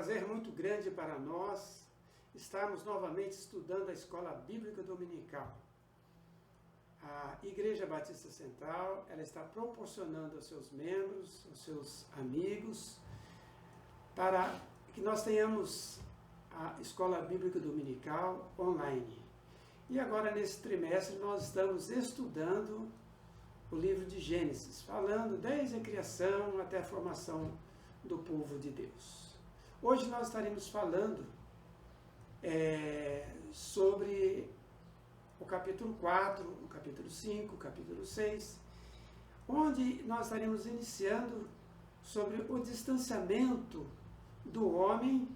prazer muito grande para nós estarmos novamente estudando a Escola Bíblica Dominical. A Igreja Batista Central, ela está proporcionando aos seus membros, aos seus amigos, para que nós tenhamos a Escola Bíblica Dominical online. E agora, nesse trimestre, nós estamos estudando o livro de Gênesis, falando desde a criação até a formação do povo de Deus. Hoje nós estaremos falando sobre o capítulo 4, o capítulo 5, o capítulo 6, onde nós estaremos iniciando sobre o distanciamento do homem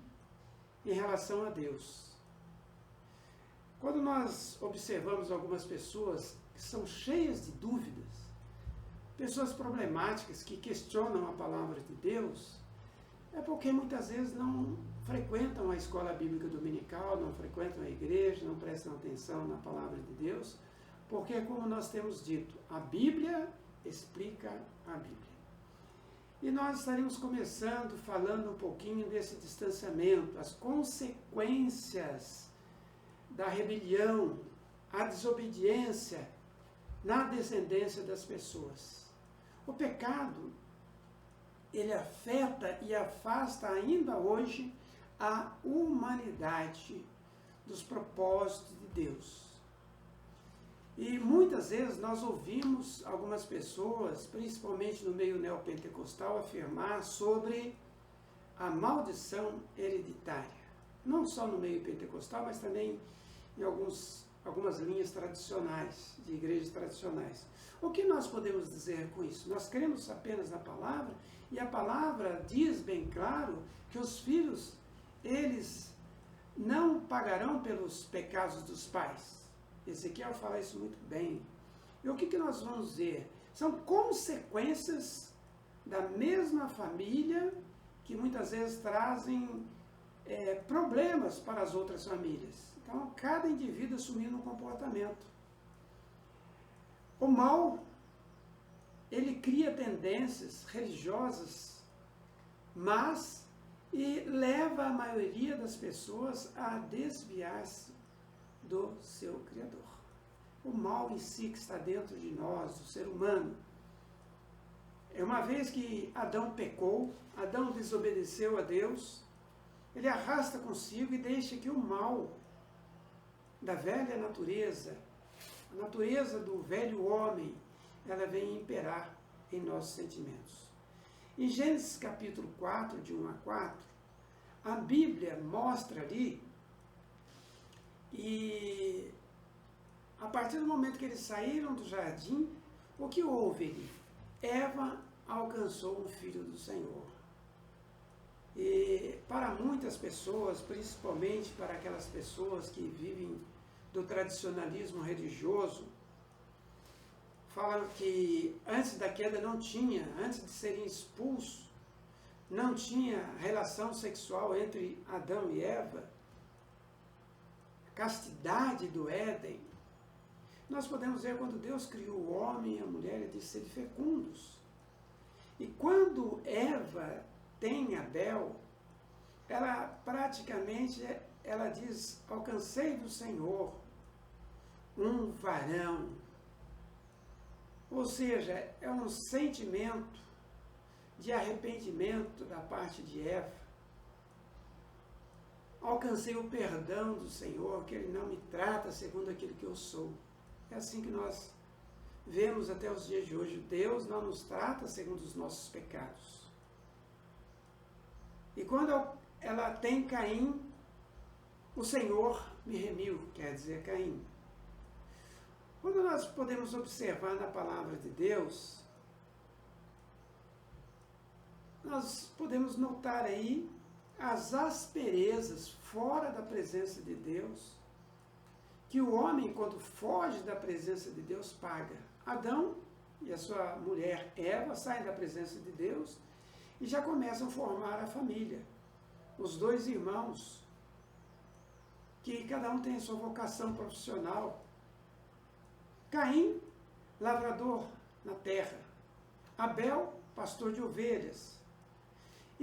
em relação a Deus. Quando nós observamos algumas pessoas que são cheias de dúvidas, pessoas problemáticas que questionam a palavra de Deus, é porque muitas vezes não frequentam a escola bíblica dominical, não frequentam a igreja, não prestam atenção na palavra de Deus, porque, como nós temos dito, a Bíblia explica a Bíblia. E nós estaremos começando falando um pouquinho desse distanciamento, as consequências da rebelião, a desobediência na descendência das pessoas. O pecado, ele afeta e afasta ainda hoje a humanidade dos propósitos de Deus. E muitas vezes nós ouvimos algumas pessoas, principalmente no meio neopentecostal, afirmar sobre a maldição hereditária. Não só no meio pentecostal, mas também em algumas linhas tradicionais, de igrejas tradicionais. O que nós podemos dizer com isso? Nós cremos apenas na palavra, e a palavra diz bem claro que os filhos, eles não pagarão pelos pecados dos pais. Ezequiel fala isso muito bem. E o que nós vamos ver? São consequências da mesma família que muitas vezes trazem problemas para as outras famílias. Então, cada indivíduo assumindo um comportamento. O mal, ele cria tendências religiosas, mas leva a maioria das pessoas a desviar-se do seu Criador. O mal em si que está dentro de nós, do ser humano. Uma vez que Adão pecou, Adão desobedeceu a Deus, ele arrasta consigo e deixa que o mal da velha natureza, a natureza do velho homem, ela vem imperar em nossos sentimentos. Em Gênesis capítulo 4, de 1 a 4, a Bíblia mostra ali, e a partir do momento que eles saíram do jardim, o que houve ali? Eva alcançou um filho do Senhor. E para muitas pessoas, principalmente para aquelas pessoas que vivem do tradicionalismo religioso, falam que antes da queda não tinha, antes de serem expulsos, não tinha relação sexual entre Adão e Eva, a castidade do Éden. Nós podemos ver quando Deus criou o homem e a mulher, ele disse: sede fecundos. E quando Eva tem Abel, ela praticamente, ela diz: alcancei do Senhor um varão. Ou seja, é um sentimento de arrependimento da parte de Eva. Alcancei o perdão do Senhor, que Ele não me trata segundo aquilo que eu sou. É assim que nós vemos até os dias de hoje. Deus não nos trata segundo os nossos pecados. E quando ela tem Caim, o Senhor me remiu, quer dizer, Caim. Quando nós podemos observar na palavra de Deus, nós podemos notar aí as asperezas fora da presença de Deus, que o homem, quando foge da presença de Deus, paga. Adão e a sua mulher Eva saem da presença de Deus e já começam a formar a família. Os dois irmãos, que cada um tem a sua vocação profissional. Caim, lavrador na terra. Abel, pastor de ovelhas.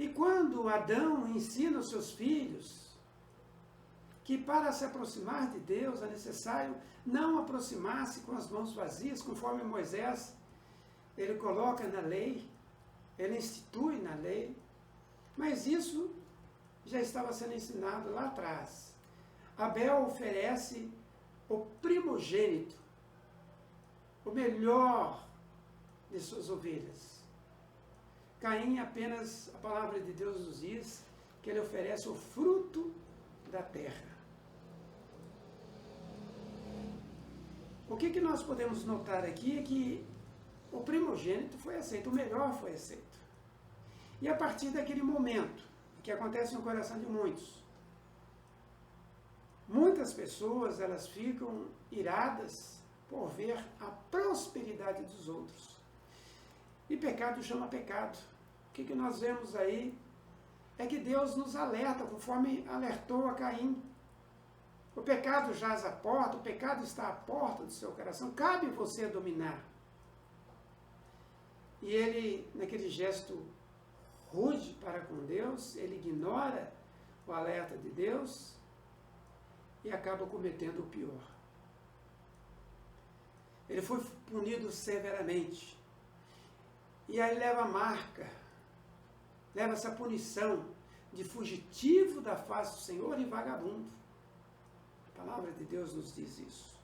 E quando Adão ensina os seus filhos que para se aproximar de Deus é necessário não aproximar-se com as mãos vazias, conforme Moisés, ele coloca na lei, ele institui na lei, mas isso já estava sendo ensinado lá atrás. Abel oferece o primogênito, o melhor de suas ovelhas. Caim apenas, a palavra de Deus nos diz, que ele oferece o fruto da terra. O que nós podemos notar aqui é que o primogênito foi aceito, o melhor foi aceito. E a partir daquele momento, que acontece no coração de muitos, muitas pessoas, elas ficam iradas por ver a prosperidade dos outros. E pecado chama pecado. O que nós vemos aí é que Deus nos alerta, conforme alertou a Caim. O pecado jaz à porta, o pecado está à porta do seu coração, cabe você dominar. E ele, naquele gesto rude para com Deus, ele ignora o alerta de Deus e acaba cometendo o pior. Ele foi punido severamente. E aí leva a marca, leva essa punição de fugitivo da face do Senhor e vagabundo. A palavra de Deus nos diz isso.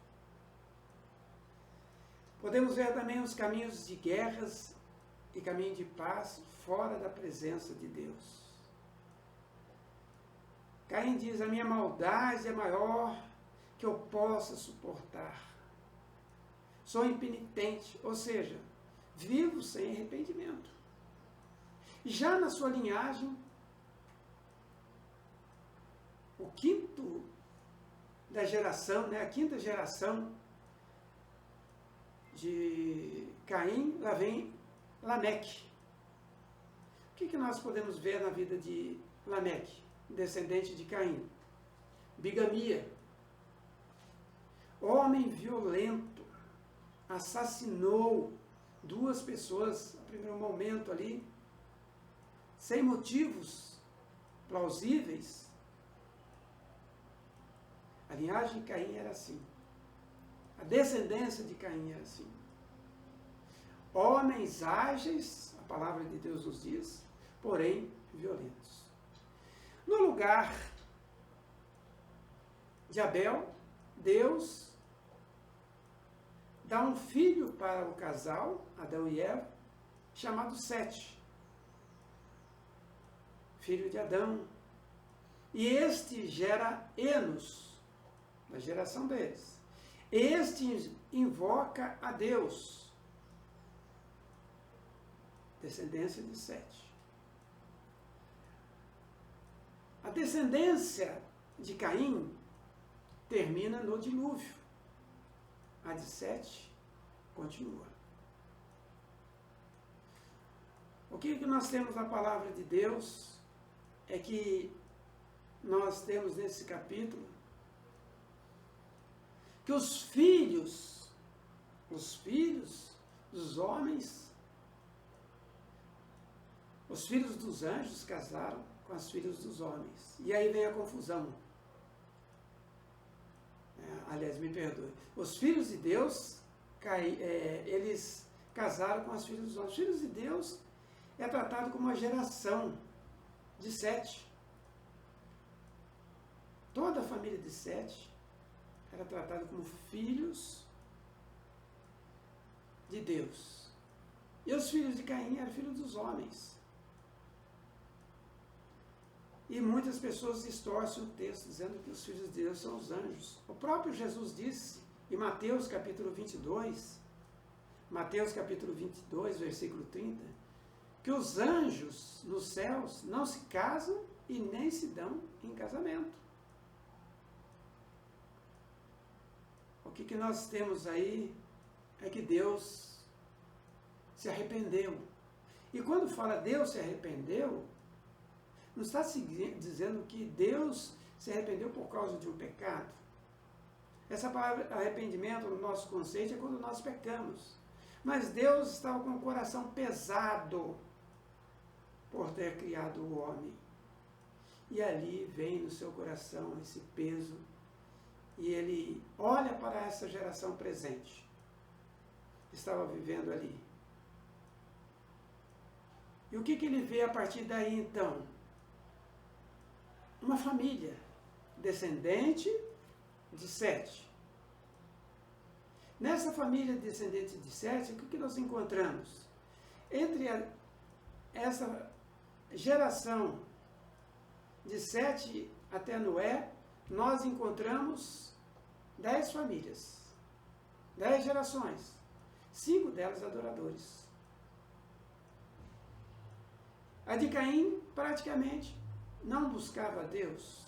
Podemos ver também os caminhos de guerras e caminho de paz fora da presença de Deus. Caim diz, a minha maldade é maior que eu possa suportar. Sou impenitente, ou seja, vivo sem arrependimento. Já na sua linhagem, o quinto da geração, a quinta geração de Caim, lá vem Lameque. O que nós podemos ver na vida de Lameque, descendente de Caim? Bigamia. Homem violento, assassinou duas pessoas, no primeiro momento ali, sem motivos plausíveis. A linhagem de Caim era assim. A descendência de Caim era assim. Homens ágeis, a palavra de Deus nos diz, porém violentos. No lugar de Abel, Deus dá um filho para o casal, Adão e Eva, chamado Sete, filho de Adão. E este gera Enos, da geração deles. Este invoca a Deus, descendência de Sete. A descendência de Caim termina no dilúvio. A de Sete continua. O que nós temos na palavra de Deus é que nós temos nesse capítulo que os filhos dos homens, os filhos dos anjos casaram com as filhas dos homens. E aí vem a confusão. Aliás, me perdoe. Os filhos de Deus, eles casaram com as filhas dos homens. Os filhos de Deus é tratado como uma geração de Sete. Toda a família de Sete era tratada como filhos de Deus. E os filhos de Caim eram filhos dos homens. E muitas pessoas distorcem o texto, dizendo que os filhos de Deus são os anjos. O próprio Jesus disse, em Mateus capítulo 22, versículo 30, que os anjos nos céus não se casam e nem se dão em casamento. O que nós temos aí é que Deus se arrependeu. E quando fala Deus se arrependeu, não está dizendo que Deus se arrependeu por causa de um pecado. Essa palavra arrependimento, no nosso conceito, é quando nós pecamos. Mas Deus estava com o coração pesado por ter criado o homem. E ali vem no seu coração esse peso, e ele olha para essa geração presente, que estava vivendo ali. E o que ele vê a partir daí, então? Uma família, descendente de Sete. Nessa família descendente de Sete, o que nós encontramos? Entre essa geração de Sete até Noé, nós encontramos 10 famílias, 10 gerações, 5 delas adoradores. A de Caim, praticamente, não buscava a Deus.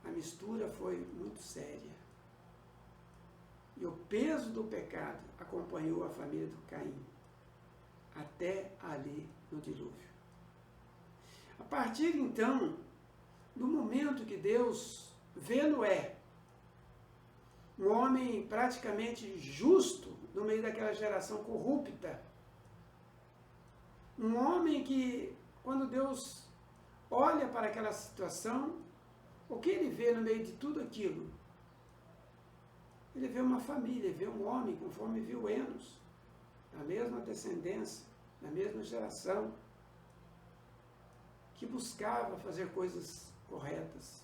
A mistura foi muito séria. E o peso do pecado acompanhou a família do Caim, até ali no dilúvio. A partir, então, do momento que Deus vê Noé, um homem praticamente justo no meio daquela geração corrupta, um homem que, quando Deus olha para aquela situação, o que ele vê no meio de tudo aquilo? Ele vê uma família, vê um homem, conforme viu Enos, da mesma descendência, da mesma geração, que buscava fazer coisas corretas.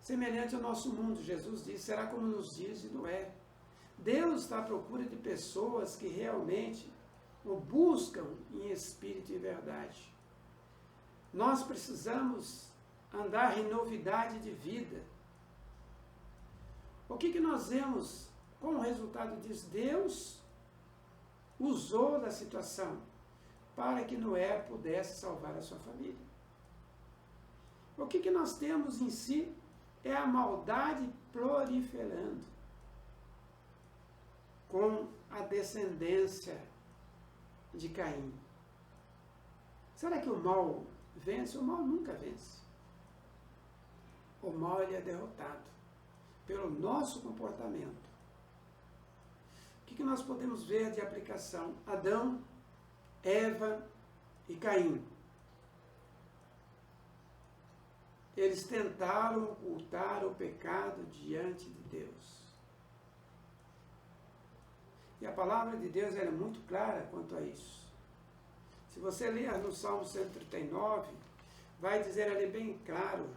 Semelhante ao nosso mundo, Jesus disse, será como nos dias de Noé. Deus está à procura de pessoas que realmente o buscam em espírito e verdade. Nós precisamos andar em novidade de vida. O que nós vemos como resultado disso? Deus usou da situação para que Noé pudesse salvar a sua família. O que nós temos em si é a maldade proliferando com a descendência de Caim. Será que o mal vence? O mal nunca vence. O mal ele é derrotado pelo nosso comportamento. O que nós podemos ver de aplicação? Adão, Eva e Caim. Eles tentaram ocultar o pecado diante de Deus. E a palavra de Deus é muito clara quanto a isso. Se você ler no Salmo 139, vai dizer ali bem claro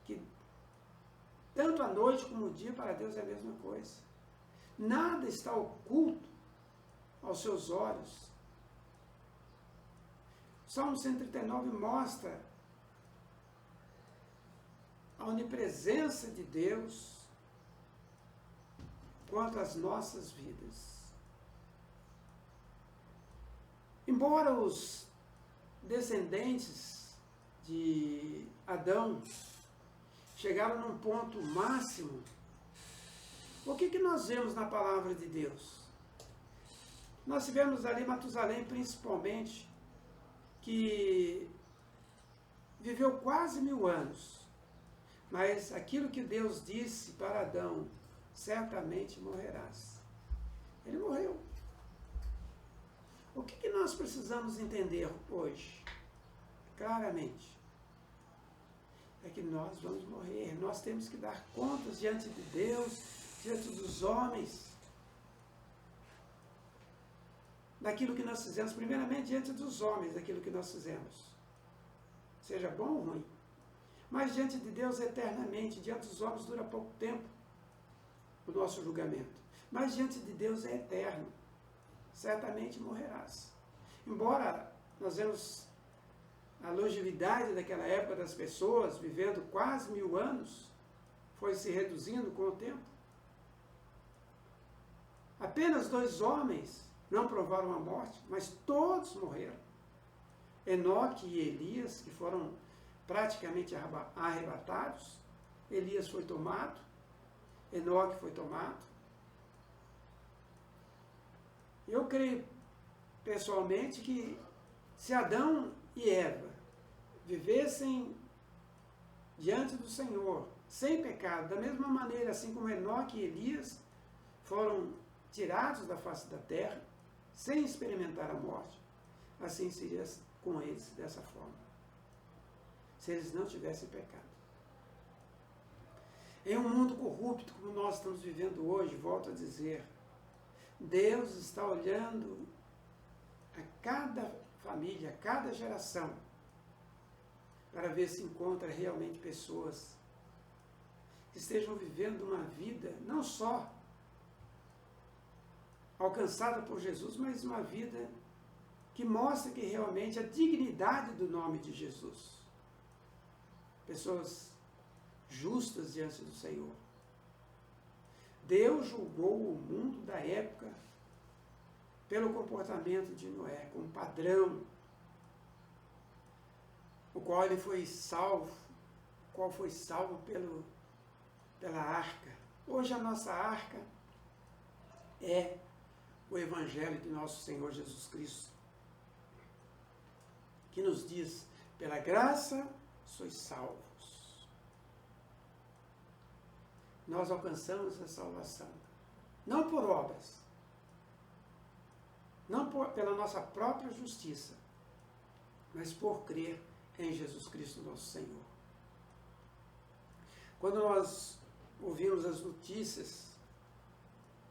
que tanto a noite como o dia para Deus é a mesma coisa. Nada está oculto aos seus olhos. O Salmo 139 mostra a onipresença de Deus quanto às nossas vidas. Embora os descendentes de Adão chegaram num ponto máximo, o que nós vemos na palavra de Deus? Nós tivemos ali Matusalém, principalmente, que viveu quase 1000 anos. Mas aquilo que Deus disse para Adão, certamente morrerás. Ele morreu. O que nós precisamos entender hoje? Claramente. É que nós vamos morrer. Nós temos que dar contas diante de Deus, diante dos homens, daquilo que nós fizemos. Primeiramente, diante dos homens, daquilo que nós fizemos. Seja bom ou ruim. Mas diante de Deus eternamente, diante dos homens dura pouco tempo o nosso julgamento. Mas diante de Deus é eterno. Certamente morrerás. Embora nós vemos a longevidade daquela época das pessoas, vivendo quase 1000 anos, foi se reduzindo com o tempo. Apenas 2 homens não provaram a morte, mas todos morreram. Enoque e Elias, que foram praticamente arrebatados. Elias foi tomado, Enoque foi tomado. Eu creio, pessoalmente, que se Adão e Eva vivessem diante do Senhor, sem pecado, da mesma maneira, assim como Enoque e Elias foram tirados da face da terra, sem experimentar a morte, assim seria com eles dessa forma, se eles não tivessem pecado. Em um mundo corrupto como nós estamos vivendo hoje, volto a dizer, Deus está olhando a cada família, a cada geração, para ver se encontra realmente pessoas que estejam vivendo uma vida não só alcançada por Jesus, mas uma vida que mostra que realmente a dignidade do nome de Jesus. Pessoas justas diante do Senhor. Deus julgou o mundo da época pelo comportamento de Noé, como padrão, o qual ele foi salvo, qual foi salvo pela arca. Hoje a nossa arca é o Evangelho de nosso Senhor Jesus Cristo, que nos diz, pela graça sois salvos. Nós alcançamos a salvação, não por obras, não pela nossa própria justiça, mas por crer em Jesus Cristo nosso Senhor. Quando nós ouvimos as notícias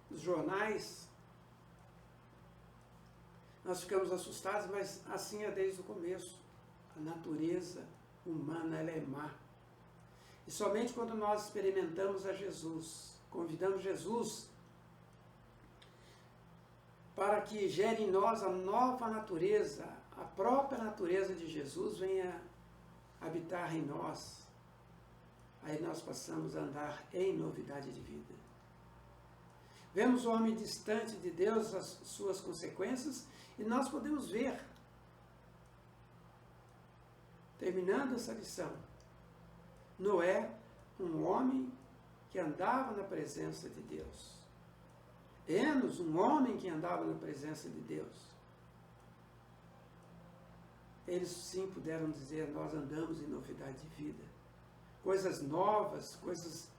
dos jornais, nós ficamos assustados, mas assim é desde o começo. A natureza humana, ela é má. E somente quando nós experimentamos a Jesus, convidamos Jesus para que gere em nós a nova natureza, a própria natureza de Jesus venha habitar em nós, aí nós passamos a andar em novidade de vida. Vemos o homem distante de Deus, as suas consequências, e nós podemos ver, terminando essa lição, Noé, um homem que andava na presença de Deus. Enos, um homem que andava na presença de Deus. Eles sim puderam dizer, nós andamos em novidade de vida. Coisas novas, coisas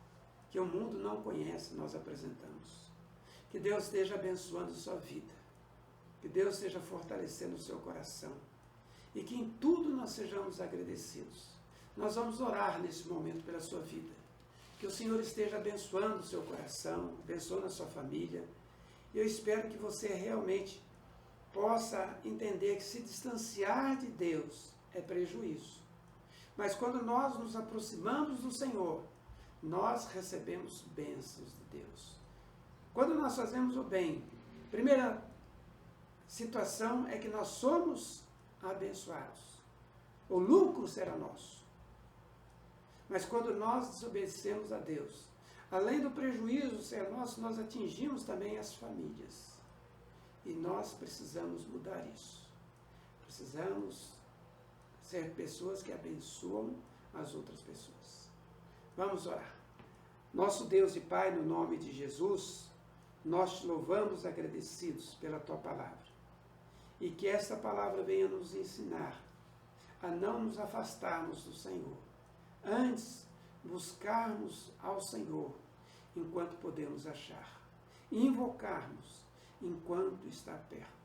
que o mundo não conhece, nós apresentamos. Que Deus esteja abençoando sua vida. Que Deus esteja fortalecendo o seu coração. E que em tudo nós sejamos agradecidos. Nós vamos orar nesse momento pela sua vida. Que o Senhor esteja abençoando o seu coração, abençoando a sua família. E eu espero que você realmente possa entender que se distanciar de Deus é prejuízo. Mas quando nós nos aproximamos do Senhor, nós recebemos bênçãos de Deus. Quando nós fazemos o bem, primeira situação é que nós somos abençoados. O lucro será nosso. Mas quando nós desobedecemos a Deus, além do prejuízo ser nosso, nós atingimos também as famílias. E nós precisamos mudar isso. Precisamos ser pessoas que abençoam as outras pessoas. Vamos orar. Nosso Deus e Pai, no nome de Jesus, nós te louvamos agradecidos pela tua palavra. E que esta palavra venha nos ensinar a não nos afastarmos do Senhor. Antes, buscarmos ao Senhor enquanto podemos achar. E invocarmos enquanto está perto.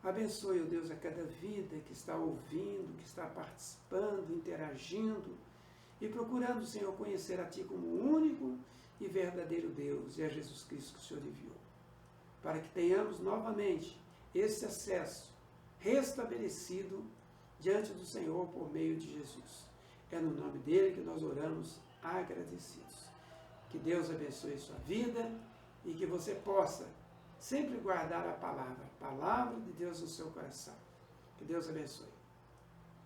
Abençoe, ó Deus, a cada vida que está ouvindo, que está participando, interagindo e procurando, Senhor, conhecer a Ti como o único e verdadeiro Deus e a Jesus Cristo que o Senhor enviou. Para que tenhamos novamente esse acesso restabelecido diante do Senhor por meio de Jesus. É no nome dele que nós oramos agradecidos. Que Deus abençoe sua vida e que você possa sempre guardar a palavra de Deus no seu coração. Que Deus abençoe.